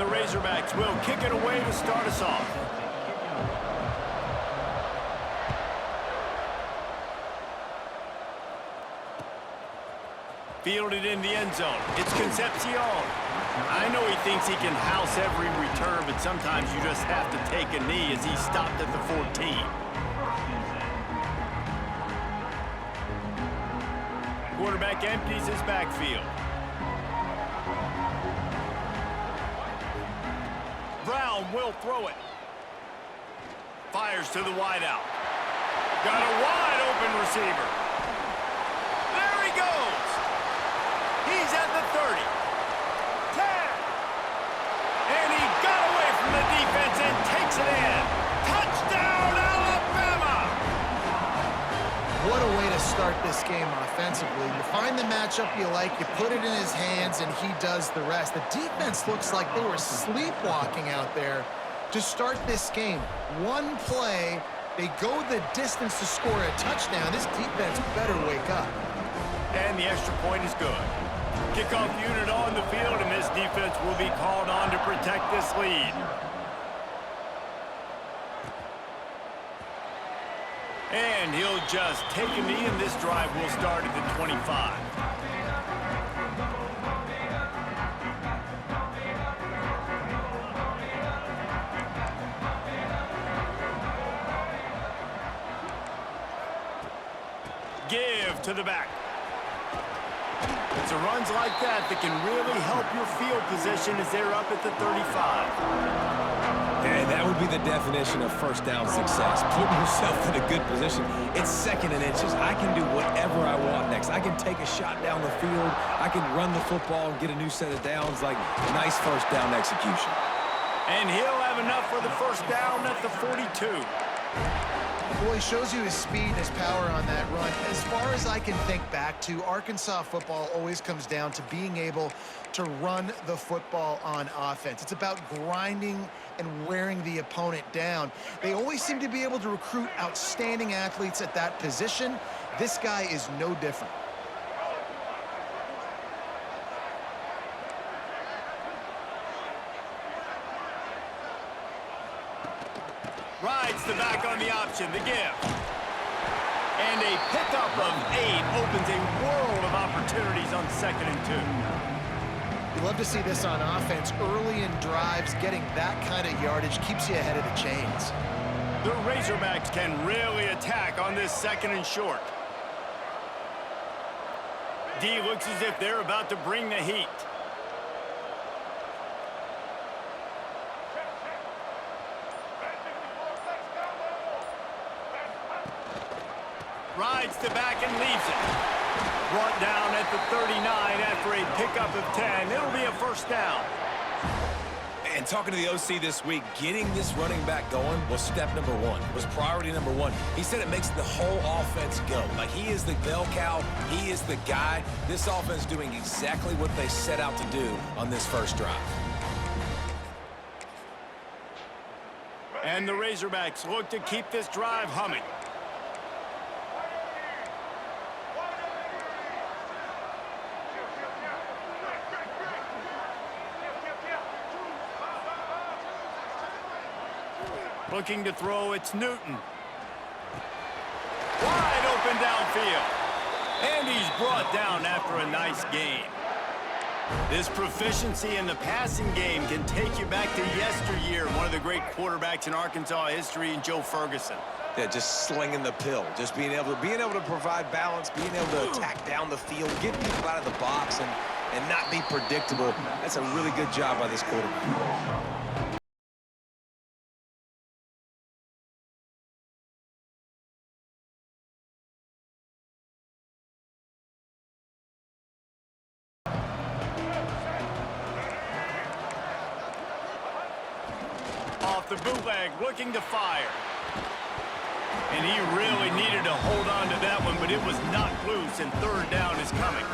Razorbacks will kick it away to start us off. Fielded in the end zone. It's Concepcion. I know he thinks he can house every return, but sometimes you just have to take a knee as he stopped at the 14. Quarterback empties his backfield. Brown will throw it. Fires to the wideout. Got a wide open receiver. There he goes. He's at the 30. 10. And he got away from the defense and takes it in. Touchdown, Alabama! What a way to start this game offensively. You find the matchup you like, you put it in his hands, and he does the rest. The defense looks like they were sleepwalking out there to start this game. One play, they go the distance to score a touchdown. This defense better wake up. And the extra point is good. Kickoff unit on the field, and this defense will be called on to protect this lead. And he'll just take a knee, and this drive will start at the 25. Give to the back. It's a runs like that can really help your field position as they're up at the 35. And that would be the definition of first down success. Putting yourself in a good position. It's 2nd and inches. I can do whatever I want next. I can take a shot down the field. I can run the football and get a new set of downs. Like, nice first down execution. And he'll have enough for the first down at the 42. Boy, he shows you his speed and his power on that run. As far as I can think back to, Arkansas football always comes down to being able to run the football on offense. It's about grinding and wearing the opponent down. They always seem to be able to recruit outstanding athletes at that position. This guy is no different. Rides the back on the option, the give. And a pickup of 8 opens a world of opportunities on 2nd and 2. You love to see this on offense. Early in drives, getting that kind of yardage keeps you ahead of the chains. The Razorbacks can really attack on this 2nd and short. D looks as if they're about to bring the heat. Rides the back and leaves it. Brought down at the 39 after a pickup of 10. It'll be a first down. And talking to the OC this week, getting this running back going was step number 1, was priority number 1. He said it makes the whole offense go. Like, he is the bell cow, he is the guy. This offense doing exactly what they set out to do on this first drive. And the Razorbacks look to keep this drive humming. Looking to throw, it's Newton. Wide open downfield. And he's brought down after a nice gain. This proficiency in the passing game can take you back to yesteryear, one of the great quarterbacks in Arkansas history, in Joe Ferguson. Yeah, just slinging the pill, just being able to provide balance, being able to attack down the field, get people out of the box, and not be predictable. That's a really good job by this quarterback. Off the bootleg, looking to fire. And he really needed to hold on to that one, but it was not loose, and third down is coming.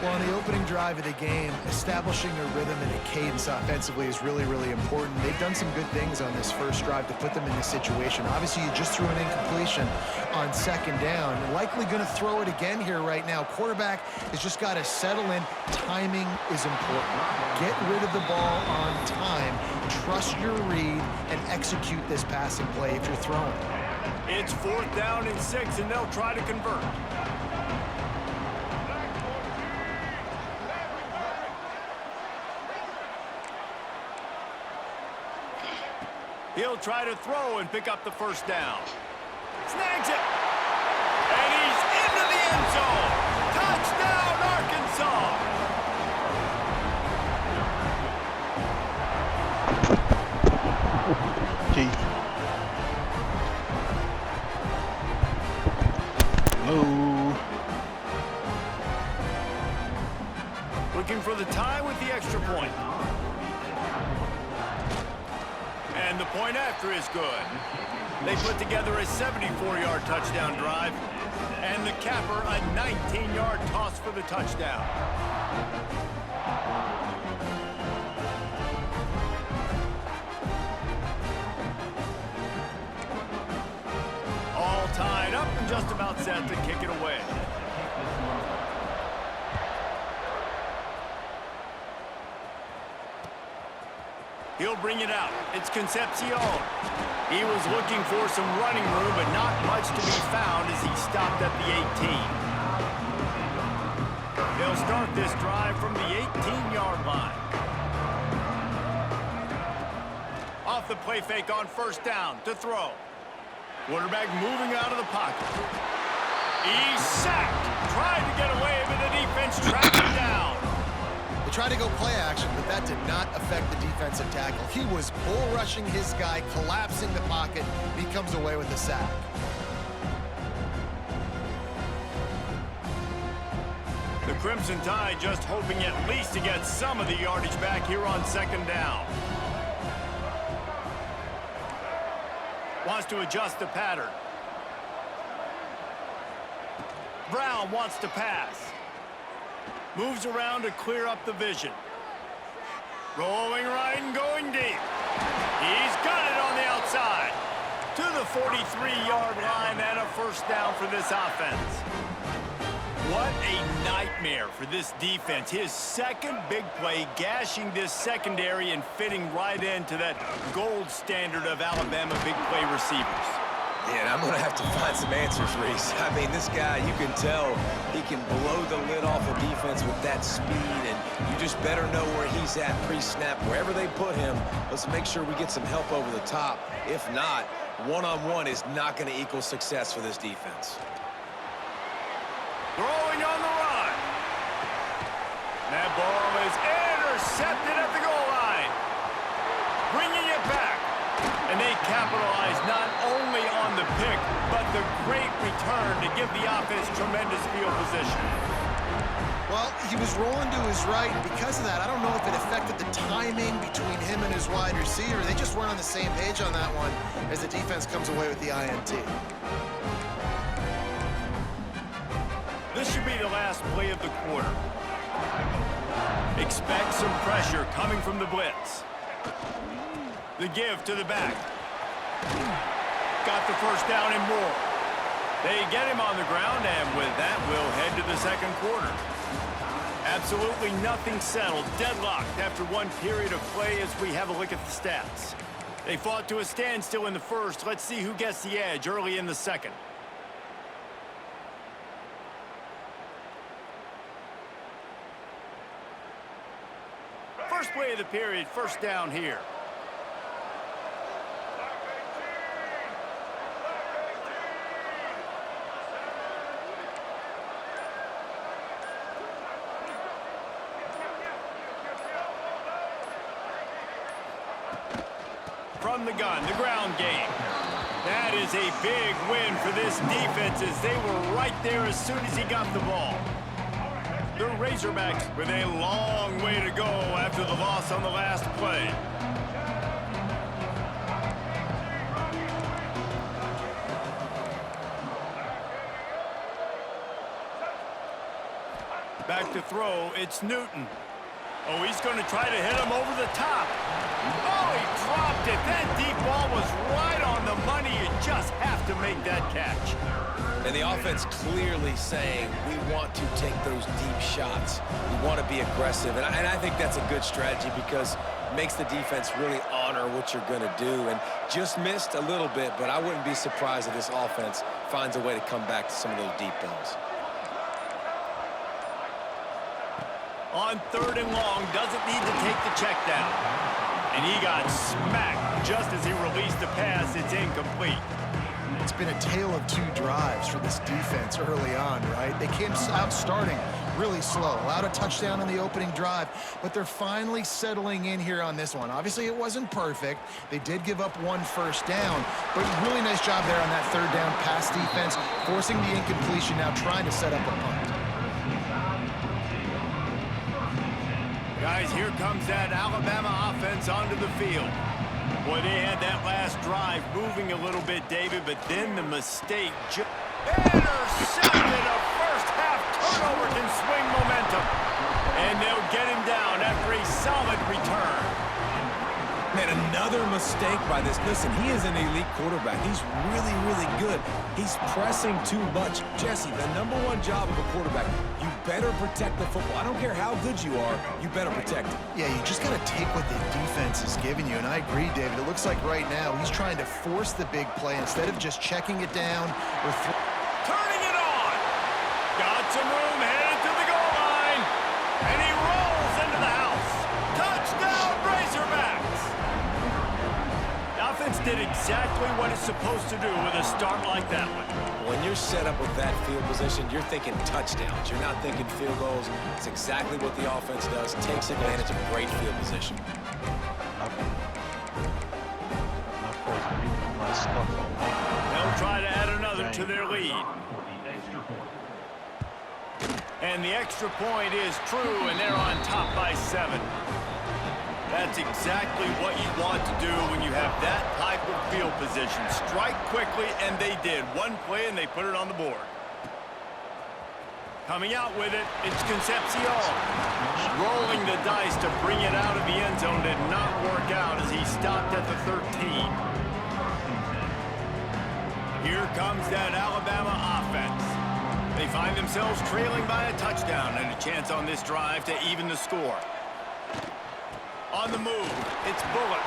Well, in the opening drive of the game, establishing a rhythm and a cadence offensively is really, really important. They've done some good things on this first drive to put them in this situation. Obviously, you just threw an incompletion on second down. Likely going to throw it again here right now. Quarterback has just got to settle in. Timing is important. Get rid of the ball on time. Trust your read and execute this passing play if you're throwing. It's 4th down and 6, and they'll try to convert. He'll try to throw and pick up the first down. Snags it. And he's into the end zone. Touchdown, Arkansas. Keith. Hello. Looking for the tie with the extra point. And the point after is good. They put together a 74-yard touchdown drive, and the capper a 19-yard toss for the touchdown. All tied up and just about set to kick it away. He'll bring it out. It's Concepcion. He was looking for some running room, but not much to be found as he stopped at the 18. They'll start this drive from the 18-yard line. Off the play fake on first down to throw. Quarterback moving out of the pocket. He's sacked. Tried to get away, but the defense tracked him down. Tried to go play action, but that did not affect the defensive tackle. He was bull rushing his guy, collapsing the pocket. He comes away with a sack. The Crimson Tide just hoping at least to get some of the yardage back here on second down. Wants to adjust the pattern. Brown wants to pass. Moves around to clear up the vision. Rolling right and going deep. He's got it on the outside. To the 43-yard line and a first down for this offense. What a nightmare for this defense. His second big play, gashing this secondary and fitting right into that gold standard of Alabama big play receivers. Yeah, and I'm going to have to find some answers, Reese. I mean, this guy, you can tell he can blow the lid off a defense with that speed, and you just better know where he's at pre-snap. Wherever they put him, let's make sure we get some help over the top. If not, one-on-one is not going to equal success for this defense. Throwing on the run. That ball is intercepted at the goal line. Bringing it back. And they capitalize not only on the pick, but the great return to give the offense tremendous field position. Well, he was rolling to his right, and because of that, I don't know if it affected the timing between him and his wide receiver. They just weren't on the same page on that one as the defense comes away with the INT. This should be the last play of the quarter. Expect some pressure coming from the blitz. The give to the back. Got the first down and more. They get him on the ground, and with that, we'll head to the second quarter. Absolutely nothing settled, deadlocked after one period of play as we have a look at the stats. They fought to a standstill in the first. Let's see who gets the edge early in the second. First play of the period, first down here. From the gun, the ground game. That is a big win for this defense as they were right there as soon as he got the ball. The Razorbacks with a long way to go after the loss on the last play. Back to throw, it's Newton. Oh, he's going to try to hit him over the top. Oh, he dropped it. That deep ball was right on the money. You just have to make that catch. And the offense clearly saying, we want to take those deep shots. We want to be aggressive. And I think that's a good strategy because it makes the defense really honor what you're going to do. And just missed a little bit, but I wouldn't be surprised if this offense finds a way to come back to some of those deep balls. On 3rd and long, doesn't need to take the check down. And he got smacked just as he released the pass. It's incomplete. It's been a tale of 2 drives for this defense early on, right? They came out starting really slow, allowed a touchdown in the opening drive, but they're finally settling in here on this one. Obviously, it wasn't perfect. They did give up 1 first down, but really nice job there on that 3rd down pass defense, forcing the incompletion, now trying to set up a punt. Guys, here comes that Alabama offense onto the field. Boy, they had that last drive moving a little bit, David, but then the mistake. Intercepted. A first-half turnover can swing momentum. And they'll get him down after a solid return. Man, another mistake by this. Listen, he is an elite quarterback. He's really, really good. He's pressing too much. Jesse, the #1 job of a quarterback, you better protect the football. I don't care how good you are, you better protect it. Yeah, you just got to take what the defense is giving you, and I agree, David. It looks like right now he's trying to force the big play instead of just checking it down or turning it on. Got some room, headed to the goal line. And he rolls into the house. Touchdown, Razorbacks. The offense did exactly what it's supposed to do with a start like that one. When you're set up with that field position, you're thinking touchdowns. You're not thinking field goals. It's exactly what the offense does. Takes advantage of great field position. They'll try to add another to their lead. And the extra point is true, and they're on top by 7. That's exactly what you want to do when you have that type of field position. Strike quickly, and they did. 1 play, and they put it on the board. Coming out with it, it's Concepcion. Rolling the dice to bring it out of the end zone did not work out as he stopped at the 13. Here comes that Alabama offense. They find themselves trailing by a touchdown and a chance on this drive to even the score. On the move, it's Bullock.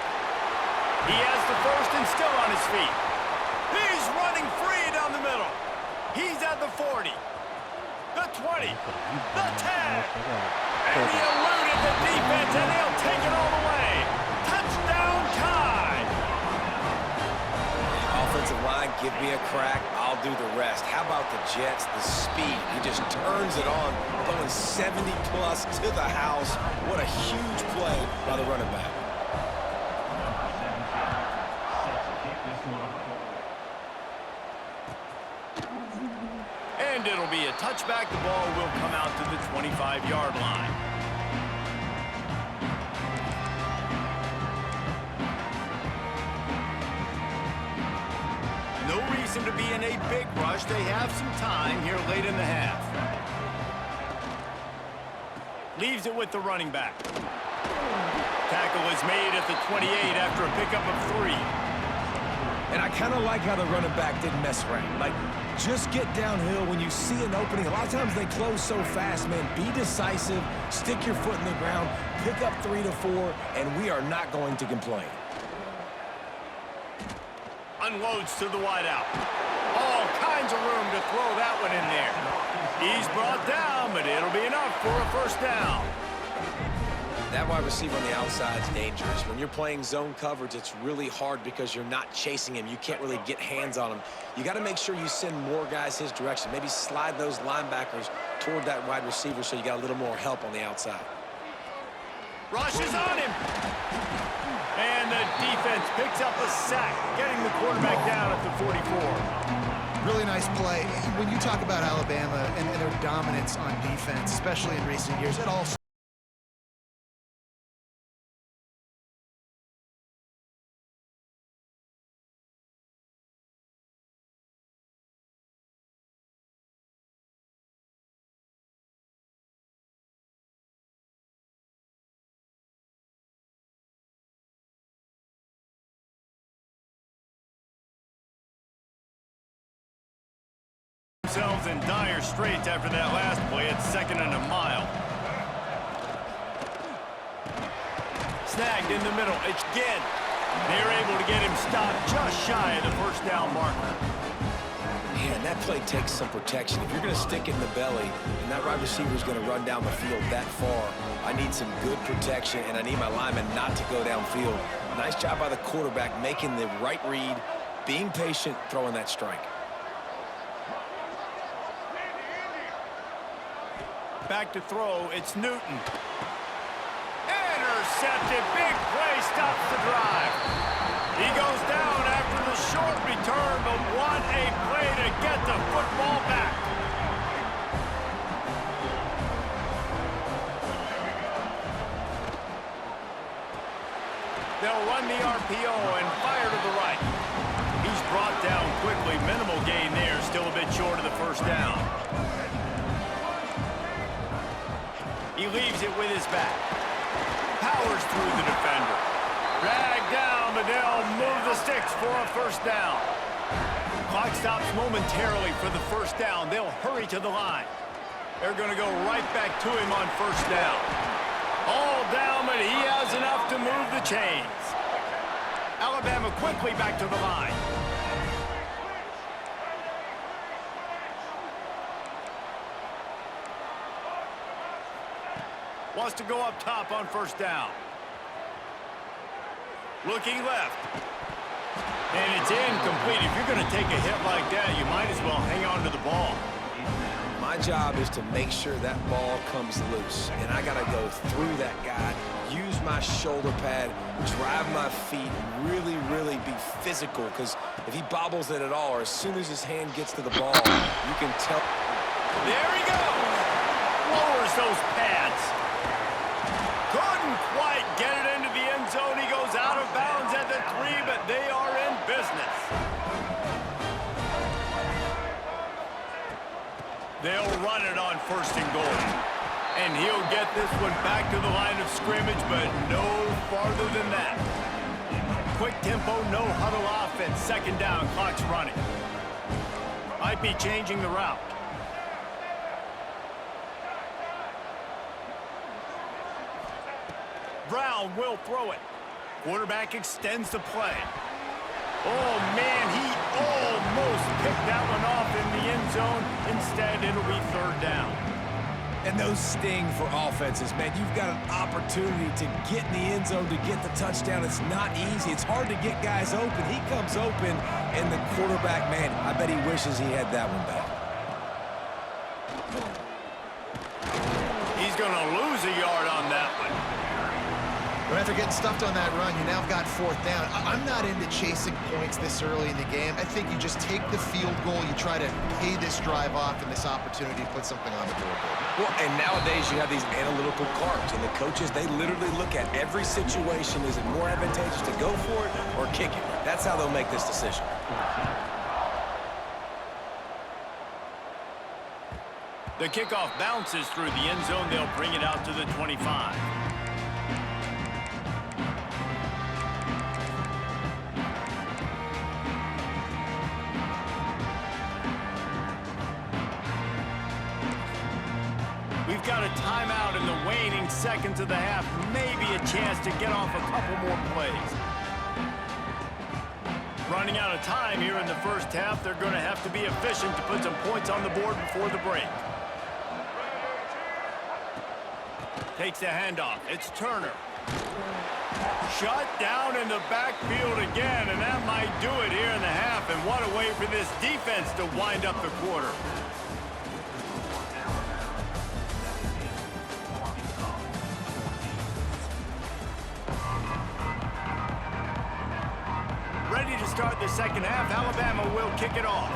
He has the first and still on his feet. He's running free down the middle. He's at the 40, the 20, the 10. And he eluded the defense, and he'll take it all the way. Touchdown Tide. Offensive line, give me a crack. I'll do the rest. How about the Jets? The speed. He just turns it on, going 70-plus to the house. What a huge play by the running back. And it'll be a touchback. The ball will come out to the 25-yard line. No reason to be in a big rush. They have some time here late in the half. Leaves it with the running back. Tackle is made at the 28 after a pickup of 3. And I kind of like how the running back didn't mess around. Like, just get downhill when you see an opening. A lot of times they close so fast, man. Be decisive, stick your foot in the ground, pick up 3 to 4, and we are not going to complain. Unloads to the wideout. All kinds of room to throw that one in there. He's brought down, but it'll be enough for a first down. That wide receiver on the outside is dangerous. When you're playing zone coverage, it's really hard because you're not chasing him. You can't really get hands on him. You got to make sure you send more guys his direction. Maybe slide those linebackers toward that wide receiver so you got a little more help on the outside. Rush is on him. And the defense picks up a sack, getting the quarterback down at the 44. Really nice play. When you talk about Alabama and their dominance on defense, especially in recent years, it all was in dire straits after that last play at 2nd and a mile. Snagged in the middle. It's Ginn. They're able to get him stopped just shy of the first down marker. Man, that play takes some protection. If you're going to stick it in the belly and that wide receiver is going to run down the field that far, I need some good protection, and I need my lineman not to go downfield. Nice job by the quarterback making the right read, being patient, throwing that strike. Back to throw, it's Newton. Intercepted, big play, stops the drive. He goes down after the short return, but what a play to get the football back. They'll run the RPO and fire to the right. He's brought down quickly, minimal gain there, still a bit short of the first down. He leaves it with his back. Powers through the defender. Dragged down, but they'll move the sticks for a first down. Clock stops momentarily for the first down. They'll hurry to the line. They're going to go right back to him on first down. All down, but he has enough to move the chains. Alabama quickly back to the line. Wants to go up top on first down. Looking left. And it's incomplete. If you're going to take a hit like that, you might as well hang on to the ball. My job is to make sure that ball comes loose. And I got to go through that guy, use my shoulder pad, drive my feet, really, really be physical. Because if he bobbles it at all, or as soon as his hand gets to the ball, you can tell. There he goes. Lowers those pads. Couldn't quite get it into the end zone. He goes out of bounds at the 3, but they are in business. They'll run it on first and goal. And he'll get this one back to the line of scrimmage, but no farther than that. Quick tempo, no huddle offense. Second down, clock's running. Might be changing the route. Brown will throw it. Quarterback extends the play. Oh, man, he almost picked that one off in the end zone. Instead, it'll be third down. And those sting for offenses, man. You've got an opportunity to get in the end zone, to get the touchdown. It's not easy. It's hard to get guys open. He comes open, and the quarterback, man, I bet he wishes he had that one back. He's going to lose a yard on that one. But after getting stuffed on that run, you now have got fourth down. I'm not into chasing points this early in the game. I think you just take the field goal, you try to pay this drive off and this opportunity to put something on the board. Well, and nowadays you have these analytical cards, and the coaches, they literally look at every situation. Is it more advantageous to go for it or kick it? That's how they'll make this decision. The kickoff bounces through the end zone. They'll bring it out to the 25. We've got a timeout in the waning seconds of the half. Maybe a chance to get off a couple more plays. Running out of time here in the first half. They're going to have to be efficient to put some points on the board before the break. Takes the handoff. It's Turner. Shut down in the backfield again, and that might do it here in the half. And what a way for this defense to wind up the quarter. Ready to start the second half. Alabama will kick it off.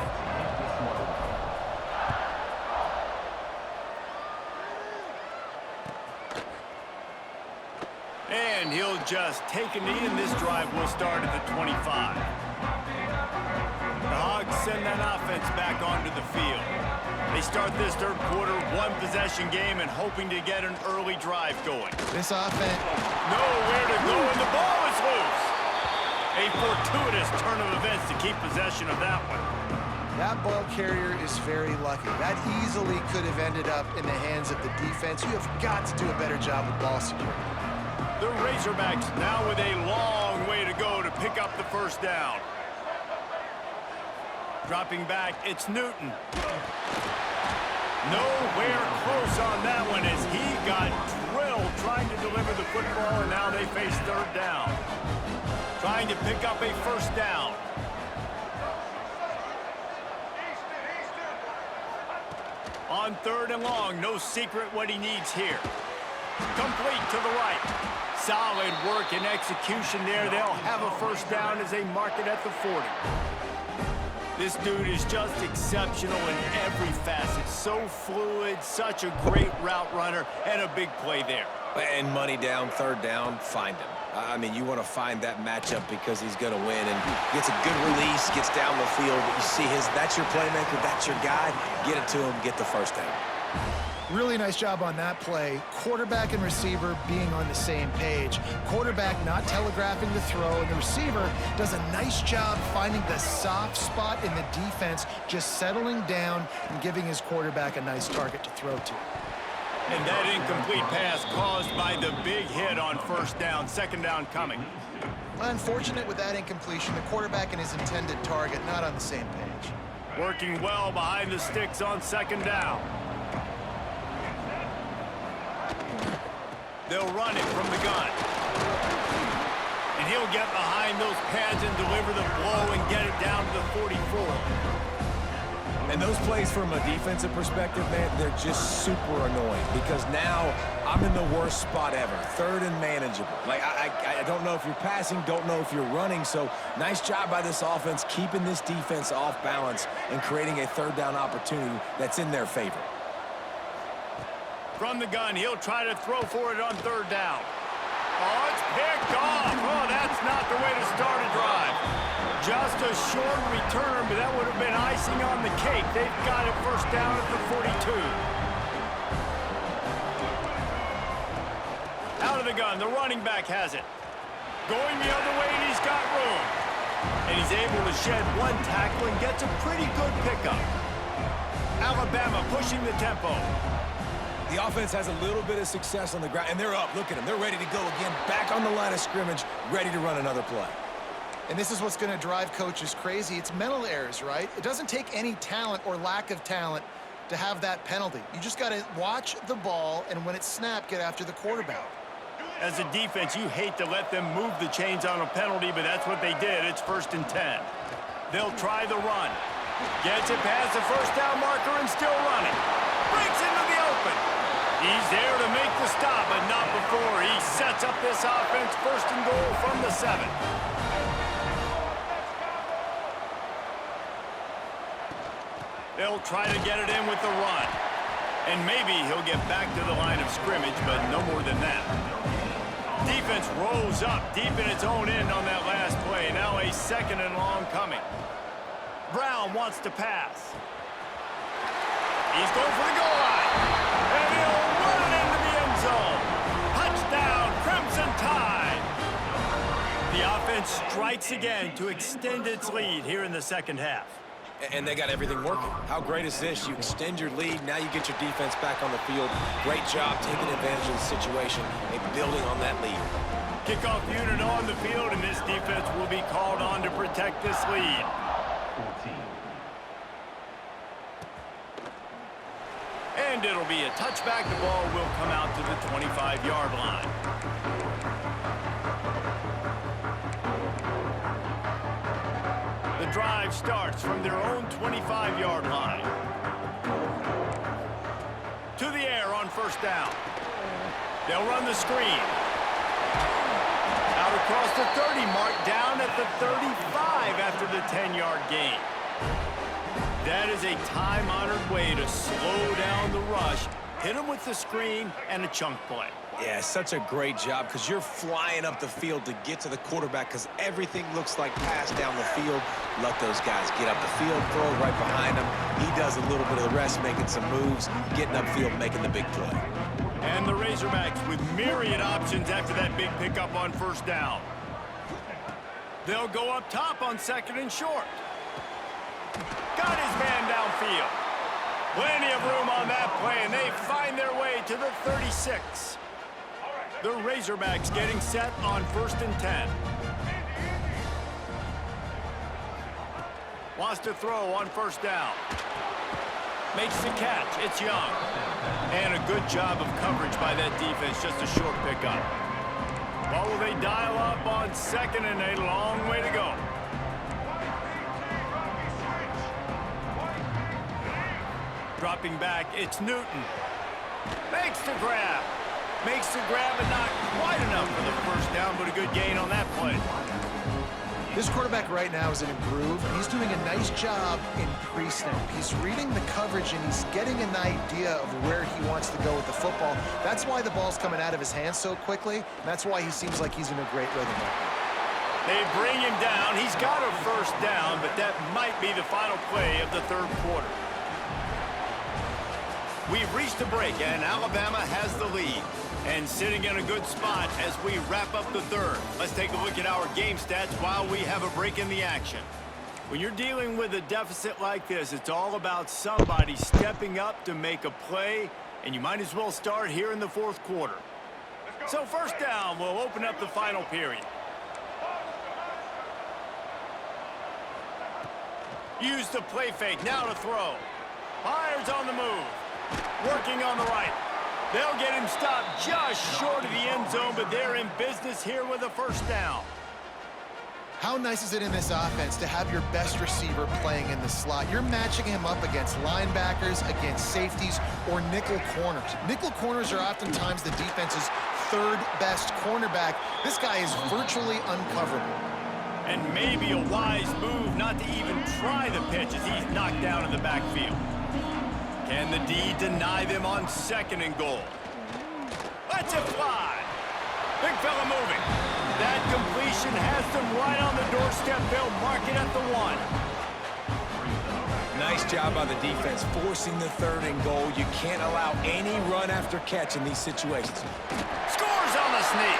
And he'll just take a knee, and this drive will start at the 25. The Hogs send that offense back onto the field. They start this third quarter, one-possession game, and hoping to get an early drive going. This offense, Nowhere to go, and the ball is loose. A fortuitous turn of events to keep possession of that one. That ball carrier is very lucky. That easily could have ended up in the hands of the defense. You have got to do a better job with ball security. The Razorbacks now with a long way to go to pick up the first down. Dropping back, it's Newton. Nowhere close on that one as he got drilled trying to deliver the football, and now they face third down. Trying to pick up a first down. On third and long, no secret what he needs here. Complete to the right. Solid work and execution there. They'll have a first down as they mark it at the 40. This dude is just exceptional in every facet. So fluid, such a great route runner, and a big play there. And money down, third down, find him. I mean, you want to find that matchup because he's going to win, and gets a good release, gets down the field. You see that's your playmaker, that's your guy. Get it to him, get the first down. Really nice job on that play. Quarterback and receiver being on the same page. Quarterback not telegraphing the throw, and the receiver does a nice job finding the soft spot in the defense, just settling down and giving his quarterback a nice target to throw to. And that incomplete pass caused by the big hit on first down. Second down coming. Unfortunate with that incompletion. The quarterback and his intended target not on the same page. Working well behind the sticks on second down. They'll run it from the gun. And he'll get behind those pads and deliver the blow and get it down to the 44. And those plays from a defensive perspective, man, they're just super annoying because now I'm in the worst spot ever. Third and manageable. Like, I don't know if you're passing, don't know if you're running. So nice job by this offense keeping this defense off balance and creating a third down opportunity that's in their favor. From the gun, he'll try to throw for it on third down. Oh, it's picked off. Oh, that's not the way to start a drive. Just a short return, but that would have been icing on the cake. They've got it first down at the 42. Out of the gun, the running back has it. Going the other way, and he's got room. And he's able to shed one tackle and gets a pretty good pickup. Alabama pushing the tempo. The offense has a little bit of success on the ground, and they're up. Look at them. They're ready to go again. Back on the line of scrimmage, ready to run another play. And this is what's going to drive coaches crazy. It's mental errors, right? It doesn't take any talent or lack of talent to have that penalty. You just got to watch the ball, and when it's snapped, get after the quarterback. As a defense, you hate to let them move the chains on a penalty, but that's what they did. It's 1st and 10. They'll try the run. Gets it past the first down marker and still running. Breaks into the open. He's there to make the stop, but not before. He sets up this offense 1st and goal from the 7. They'll try to get it in with the run. And maybe he'll get back to the line of scrimmage, but no more than that. Defense rolls up deep in its own end on that last play. Now a 2nd and long coming. Brown wants to pass. He's going for the goal line. And he'll run it into the end zone. Touchdown, Crimson Tide. The offense strikes again to extend its lead here in the second half. And they got everything working. How great is this? You extend your lead. Now you get your defense back on the field. Great job taking advantage of the situation and building on that lead. Kickoff unit on the field, and this defense will be called on to protect this lead. 14. And it'll be a touchback. The ball will come out to the 25-yard line. The drive starts from their own 25-yard line. To the air on first down. They'll run the screen. Out across the 30 mark, down at the 35 after the 10-yard gain. That is a time-honored way to slow down the rush, hit them with the screen, and a chunk play. Yeah, such a great job because you're flying up the field to get to the quarterback because everything looks like pass down the field. Let those guys get up the field, throw it right behind him. He does a little bit of the rest, making some moves, getting upfield, making the big play. And the Razorbacks with myriad options after that big pickup on first down. They'll go up top on 2nd and short. got his man downfield. Plenty of room on that play, and they find their way to the 36. The Razorbacks getting set on 1st and 10. Wants to throw on 1st down. Makes the catch. It's Young. And a good job of coverage by that defense. Just a short pickup. Well, will they dial up on 2nd and a long way to go? Dropping back, it's Newton. Makes the grab. Makes the grab, but not quite enough for the 1st down, but a good gain on that play. This quarterback right now is in a groove, and he's doing a nice job in pre-snap. He's reading the coverage, and he's getting an idea of where he wants to go with the football. That's why the ball's coming out of his hands so quickly, and that's why he seems like he's in a great rhythm right now. They bring him down. He's got a 1st down, but that might be the final play of the 3rd quarter. We've reached a break, and Alabama has the lead. And sitting in a good spot as we wrap up the 3rd. Let's take a look at our game stats while we have a break in the action. When you're dealing with a deficit like this, it's all about somebody stepping up to make a play, and you might as well start here in the 4th quarter. So 1st down will open up the final period. Use the play fake, now to throw. Fires on the move. Working on the right. They'll get him stopped just short of the end zone, but they're in business here with a 1st down. How nice is it in this offense to have your best receiver playing in the slot? You're matching him up against linebackers, against safeties, or nickel corners. Nickel corners are oftentimes the defense's 3rd best cornerback. This guy is virtually uncoverable. And maybe a wise move not to even try the pitch as he's knocked down in the backfield. Can the D deny them on 2nd and goal? Let's it fly. Big fella moving. That completion has them right on the doorstep. They'll mark it at the 1. Nice job by the defense forcing the 3rd and goal. You can't allow any run after catch in these situations. Scores on the sneak.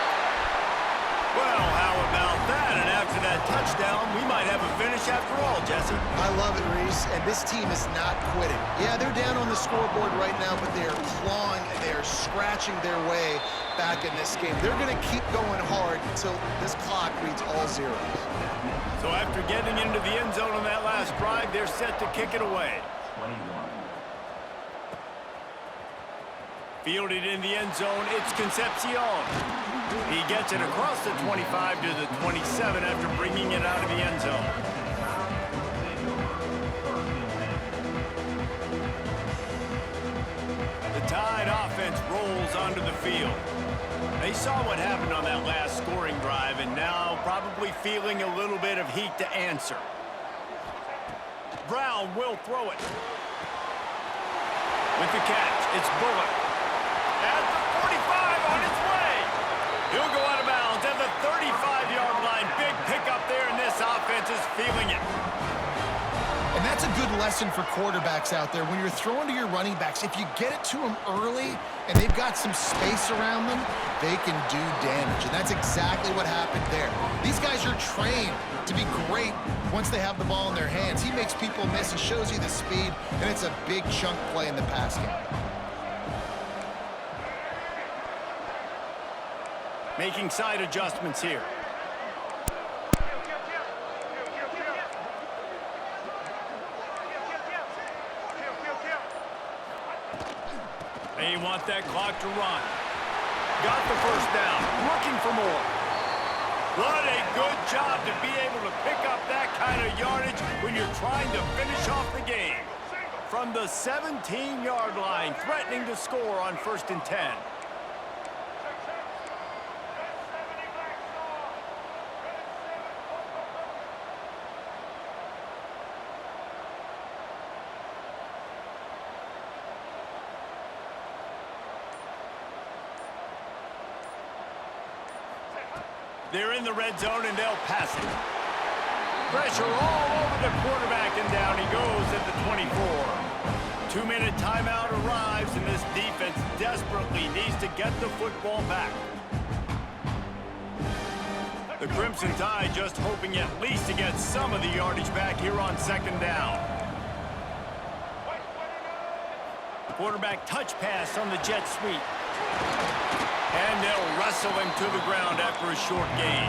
Well, how about that? And after that touchdown, we might have a finish after all, Jesse. I love it, Reese, and this team is not quitting. Yeah, they're down on the scoreboard right now, but they are clawing and they are scratching their way back in this game. They're going to keep going hard until this clock reads all zeros. So after getting into the end zone on that last drive, they're set to kick it away. Fielded in the end zone, it's Concepcion. He gets it across the 25 to the 27 after bringing it out of the end zone. The Tide offense rolls onto the field. They saw what happened on that last scoring drive and now probably feeling a little bit of heat to answer. Brown will throw it. With the catch, it's Bullock. At the 45 on its way. He'll go out of bounds at the 35-yard line. Big pickup there, and this offense is feeling it. And that's a good lesson for quarterbacks out there. When you're throwing to your running backs, if you get it to them early and they've got some space around them, they can do damage. And that's exactly what happened there. These guys are trained to be great once they have the ball in their hands. He makes people miss. He shows you the speed, and it's a big chunk play in the pass game. Making side adjustments here. They want that clock to run. Got the 1st down. Looking for more. What a good job to be able to pick up that kind of yardage when you're trying to finish off the game. From the 17-yard line, threatening to score on 1st and 10. They're in the red zone, and they'll pass it. Pressure all over the quarterback, and down he goes at the 24. 2-minute timeout arrives, and this defense desperately needs to get the football back. The Crimson Tide just hoping at least to get some of the yardage back here on 2nd down. Quarterback touch pass on the jet sweep. And they'll wrestle him to the ground after a short gain.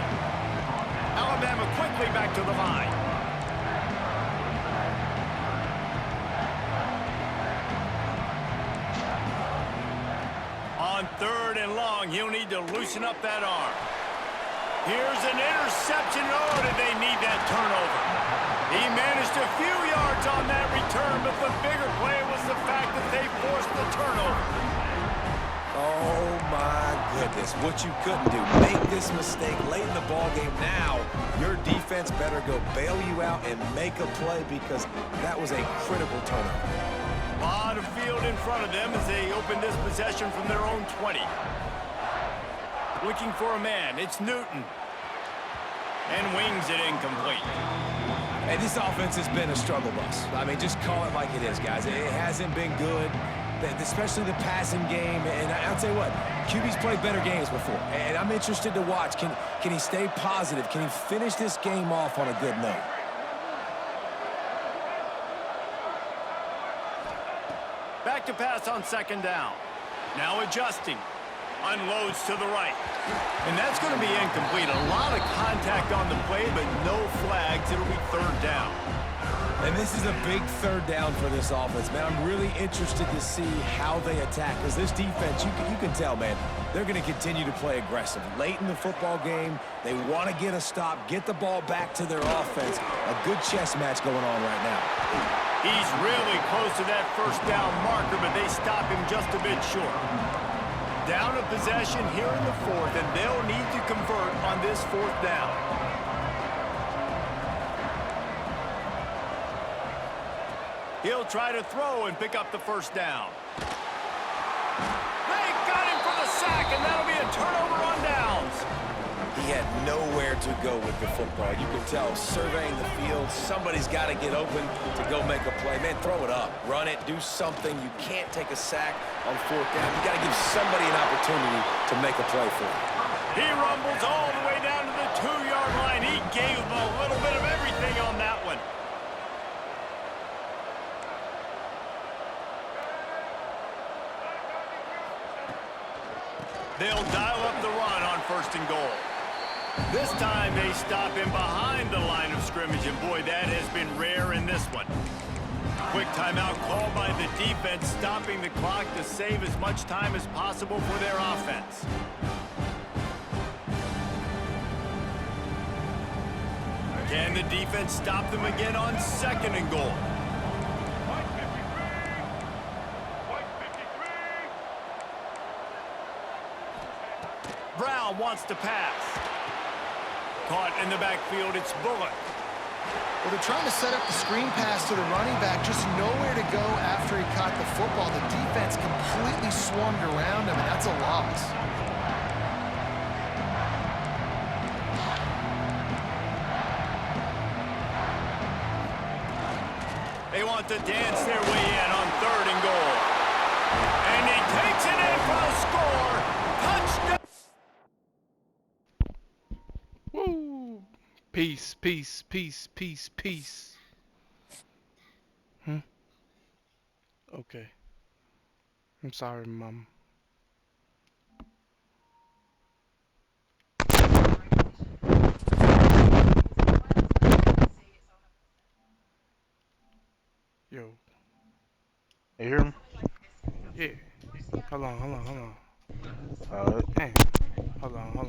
Alabama quickly back to the line. On 3rd and long, he'll need to loosen up that arm. Here's an interception. Oh, did they need that turnover? He managed a few yards on that return, but the bigger play was the fact that they forced the turnover. Oh, my goodness. What you couldn't do. Make this mistake late in the ballgame. Now, your defense better go bail you out and make a play because that was a critical turnover. A lot of field in front of them as they open this possession from their own 20. Looking for a man. It's Newton. And wings it incomplete. Hey, this offense has been a struggle bus. I mean, just call it like it is, guys. It hasn't been good, especially the passing game. And I'll tell you what, QB's played better games before. And I'm interested to watch. Can he stay positive? Can he finish this game off on a good note? Back to pass on 2nd down. Now adjusting. Unloads to the right. And that's going to be incomplete. A lot of contact on the play, but no flags. It'll be 3rd down. And this is a big 3rd down for this offense, man. I'm really interested to see how they attack. Because this defense, you can tell, man, they're going to continue to play aggressive. Late in the football game, they want to get a stop, get the ball back to their offense. A good chess match going on right now. He's really close to that 1st down marker, but they stop him just a bit short. Down a possession here in the 4th, and they'll need to convert on this 4th down. He'll try to throw and pick up the 1st down. They got him for the sack, and that'll be a turnover on downs. He had nowhere to go with the football. You can tell, surveying the field, somebody's got to get open to go make a play. Man, throw it up, run it, do something. You can't take a sack on 4th down. You got to give somebody an opportunity to make a play for him. He rumbles all the way down to the 2-yard line. He gave him a little bit of everything on that one. They'll dial up the run on 1st and goal. This time they stop him behind the line of scrimmage, and boy, that has been rare in this one. Quick timeout called by the defense, stopping the clock to save as much time as possible for their offense. Can the defense stop them again on 2nd and goal? Brown wants to pass. Caught in the backfield, it's Bullock. Well, they're trying to set up the screen pass to the running back, just nowhere to go after he caught the football. The defense completely swarmed around him, and that's a loss. They want to dance their way in on 3rd and goal. And he takes it in for a score. Touchdown. Woo! Peace, peace, peace, peace, peace. Okay. I'm sorry, Mom. Yo. You hear him? Yeah. Hold on. Alright. Hey. Hold on.